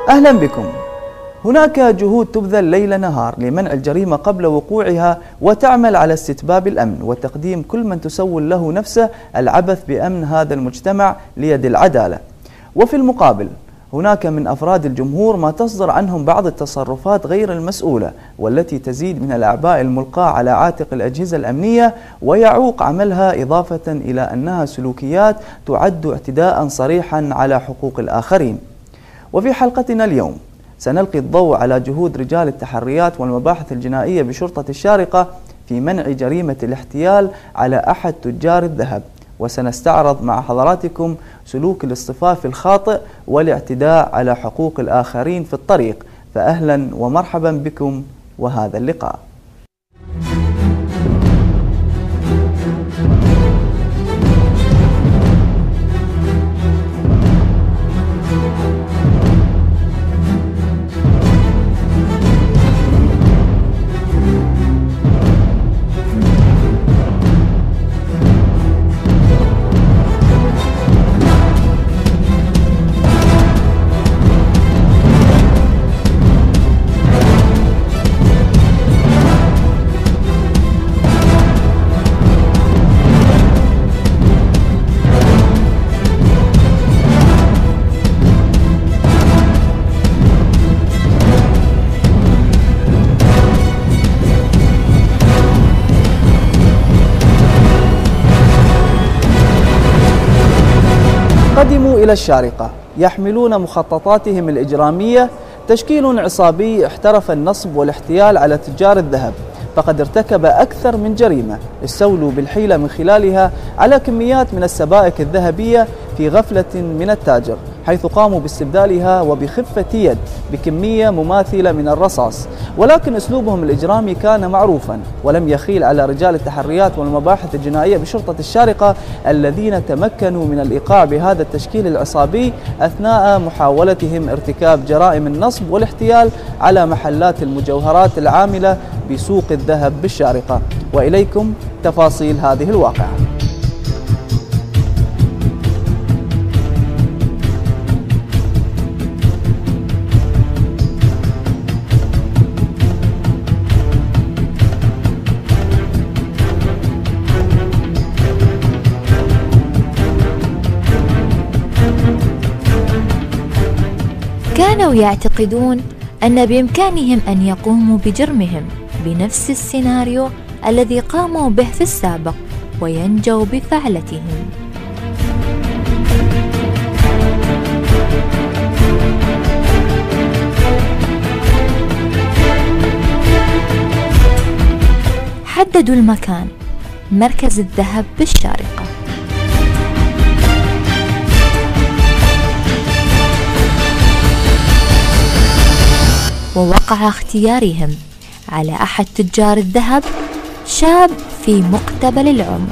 أهلا بكم. هناك جهود تبذل ليل نهار لمنع الجريمة قبل وقوعها، وتعمل على استتباب الأمن وتقديم كل من تسول له نفسه العبث بأمن هذا المجتمع ليد العدالة. وفي المقابل هناك من أفراد الجمهور ما تصدر عنهم بعض التصرفات غير المسؤولة، والتي تزيد من الأعباء الملقاة على عاتق الأجهزة الأمنية ويعوق عملها، إضافة إلى أنها سلوكيات تعد اعتداء صريحا على حقوق الآخرين. وفي حلقتنا اليوم سنلقي الضوء على جهود رجال التحريات والمباحث الجنائية بشرطة الشارقة في منع جريمة الاحتيال على أحد تجار الذهب، وسنستعرض مع حضراتكم سلوك الاصطفاف الخاطئ والاعتداء على حقوق الآخرين في الطريق. فأهلا ومرحبا بكم وهذا اللقاء. قدموا إلى الشارقة يحملون مخططاتهم الإجرامية، تشكيل عصابي احترف النصب والاحتيال على تجار الذهب، فقد ارتكب أكثر من جريمة استولوا بالحيلة من خلالها على كميات من السبائك الذهبية في غفلة من التاجر، حيث قاموا باستبدالها وبخفة يد بكمية مماثلة من الرصاص. ولكن أسلوبهم الإجرامي كان معروفا ولم يخيل على رجال التحريات والمباحث الجنائية بشرطة الشارقة، الذين تمكنوا من الإيقاع بهذا التشكيل العصابي أثناء محاولتهم ارتكاب جرائم النصب والاحتيال على محلات المجوهرات العاملة بسوق الذهب بالشارقة. وإليكم تفاصيل هذه الواقعة. كانوا يعتقدون أن بإمكانهم أن يقوموا بجرمهم بنفس السيناريو الذي قاموا به في السابق وينجوا بفعلتهم. حددوا المكان، مركز الذهب بالشارقة. ووقع اختيارهم على أحد تجار الذهب، شاب في مقتبل العمر.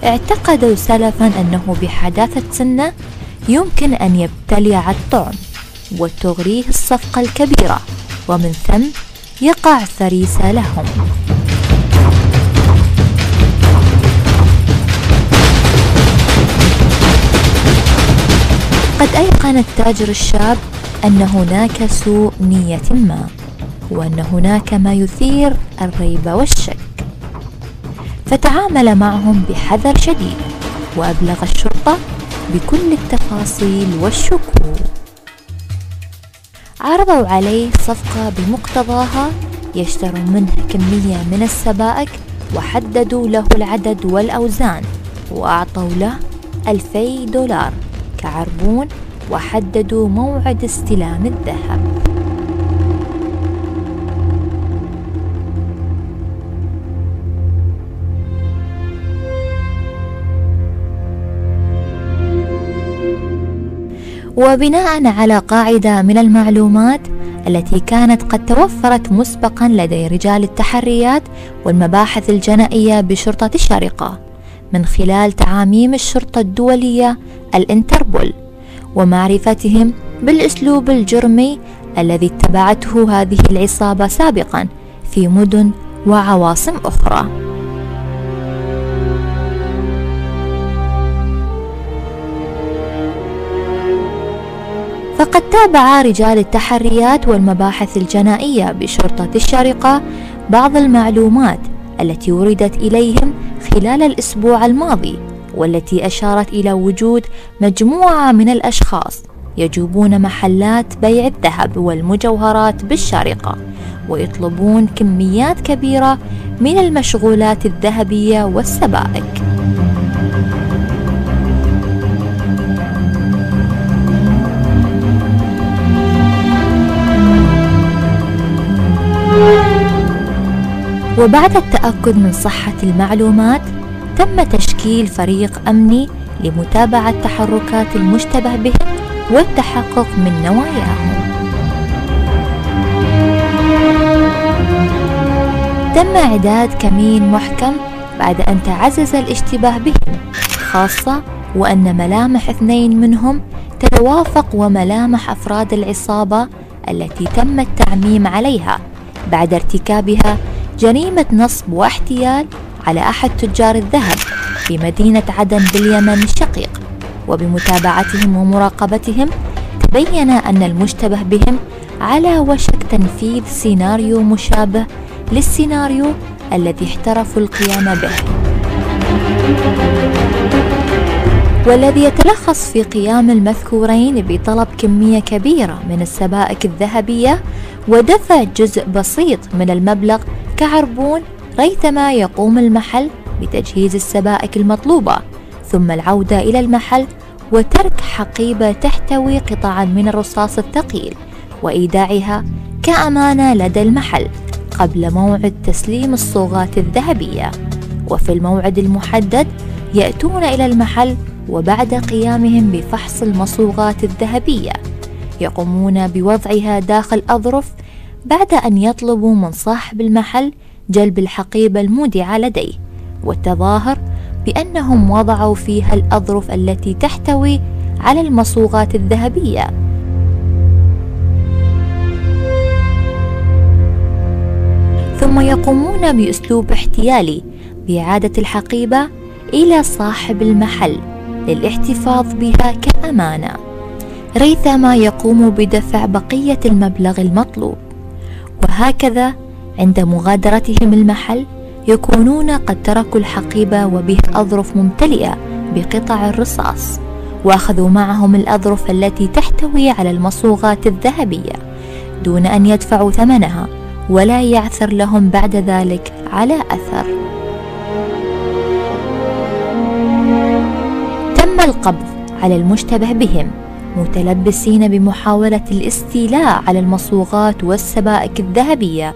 اعتقدوا سلفا أنه بحداثة سنه يمكن أن يبتلع الطعم وتغريه الصفقة الكبيرة، ومن ثم يقع فريسة لهم. قد أيقن التاجر الشاب أن هناك سوء نية ما، وأن هناك ما يثير الريب والشك، فتعامل معهم بحذر شديد وأبلغ الشرطة بكل التفاصيل والشكوك. عرضوا عليه صفقة بمقتضاها يشترون منها كمية من السبائك، وحددوا له العدد والأوزان، وأعطوا له $2000 كعربون، وحددوا موعد استلام الذهب. وبناء على قاعدة من المعلومات التي كانت قد توفرت مسبقا لدى رجال التحريات والمباحث الجنائية بشرطة الشارقة من خلال تعاميم الشرطة الدولية الانتربول ومعرفتهم بالأسلوب الجرمي الذي اتبعته هذه العصابة سابقا في مدن وعواصم أخرى. فقد تابع رجال التحريات والمباحث الجنائية بشرطة الشارقة بعض المعلومات التي وردت إليهم خلال الأسبوع الماضي، والتي أشارت إلى وجود مجموعة من الأشخاص يجوبون محلات بيع الذهب والمجوهرات بالشارقة ويطلبون كميات كبيرة من المشغولات الذهبية والسبائك. وبعد التأكد من صحة المعلومات تم تشكيل فريق أمني لمتابعة تحركات المشتبه بهم والتحقق من نواياهم. تم إعداد كمين محكم بعد أن تعزز الاشتباه بهم، خاصة وأن ملامح 2 منهم تتوافق وملامح أفراد العصابة التي تم التعميم عليها بعد ارتكابها جريمة نصب واحتيال على أحد تجار الذهب في مدينة عدن باليمن الشقيق. وبمتابعتهم ومراقبتهم تبين أن المشتبه بهم على وشك تنفيذ سيناريو مشابه للسيناريو الذي احترفوا القيام به، والذي يتلخص في قيام المذكورين بطلب كمية كبيرة من السبائك الذهبية ودفع جزء بسيط من المبلغ كعربون ريثما يقوم المحل بتجهيز السبائك المطلوبة، ثم العودة إلى المحل وترك حقيبة تحتوي قطعا من الرصاص الثقيل وإيداعها كأمانة لدى المحل قبل موعد تسليم الصوغات الذهبية. وفي الموعد المحدد يأتون إلى المحل، وبعد قيامهم بفحص المصوغات الذهبية يقومون بوضعها داخل أظرف بعد أن يطلبوا من صاحب المحل جلب الحقيبة المودعة لديه والتظاهر بأنهم وضعوا فيها الأظرف التي تحتوي على المصوغات الذهبية. ثم يقومون بأسلوب احتيالي بإعادة الحقيبة إلى صاحب المحل للاحتفاظ بها كأمانة، ريثما يقوم بدفع بقية المبلغ المطلوب. وهكذا عند مغادرتهم المحل يكونون قد تركوا الحقيبة وبها أظرف ممتلئة بقطع الرصاص، وأخذوا معهم الأظرف التي تحتوي على المصوغات الذهبية دون أن يدفعوا ثمنها ولا يعثر لهم بعد ذلك على أثر. تم القبض على المشتبه بهم متلبسين بمحاولة الاستيلاء على المصوغات والسبائك الذهبية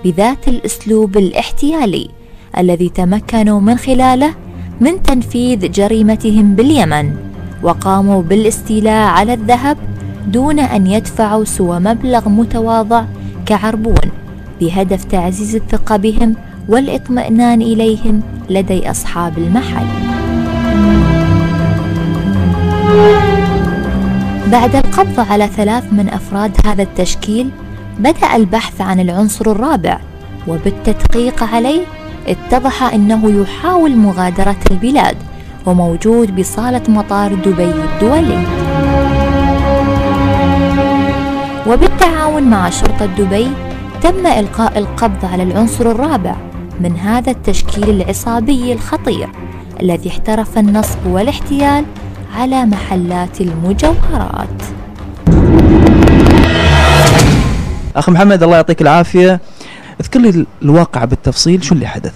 بذات الأسلوب الاحتيالي الذي تمكنوا من خلاله من تنفيذ جريمتهم باليمن، وقاموا بالاستيلاء على الذهب دون أن يدفعوا سوى مبلغ متواضع كعربون بهدف تعزيز الثقة بهم والاطمئنان إليهم لدي أصحاب المحل. بعد القبض على 3 من أفراد هذا التشكيل بدأ البحث عن العنصر الرابع، وبالتدقيق عليه اتضح أنه يحاول مغادرة البلاد وموجود بصالة مطار دبي الدولي. وبالتعاون مع شرطة دبي تم إلقاء القبض على العنصر الرابع من هذا التشكيل العصابي الخطير الذي احترف النصب والاحتيال على محلات المجوهرات. أخ محمد الله يعطيك العافية، اذكر لي الواقع بالتفصيل، شو اللي حدث؟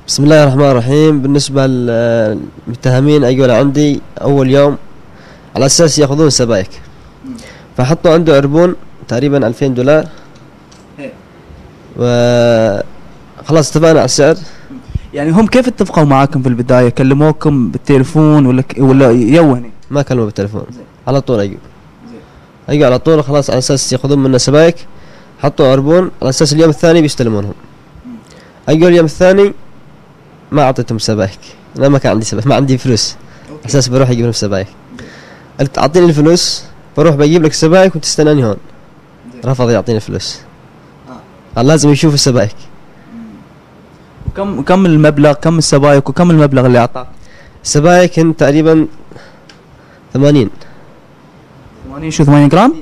بسم الله الرحمن الرحيم. بالنسبة للمتهمين أجوا عندي أول يوم على أساس يأخذون سبائك، فحطوا عنده عربون تقريبا $2000 وخلاص اتفقنا على السعر. يعني هم كيف اتفقوا معاكم في البداية؟ كلموكم بالتليفون ولا يوهني؟ ما كلموا بالتليفون، على طول أجوا على طول خلاص على أساس يأخذون منا سبائك. حطوا عربون على أساس اليوم الثاني بيستلمونهم. أجوا اليوم الثاني ما أعطيتهم سبائك، أنا ما كان عندي سبائك، ما عندي فلوس على أساس بروح أجيب لهم سبائك. قلت أعطيني الفلوس بروح بجيب لك سبائك وتستناني هون. رفض يعطيني الفلوس، قال لازم يشوف السبائك. كم المبلغ، كم السبائك وكم المبلغ اللي أعطاك؟ السبائك هن تقريبا 80. 8 شو 8 جرام؟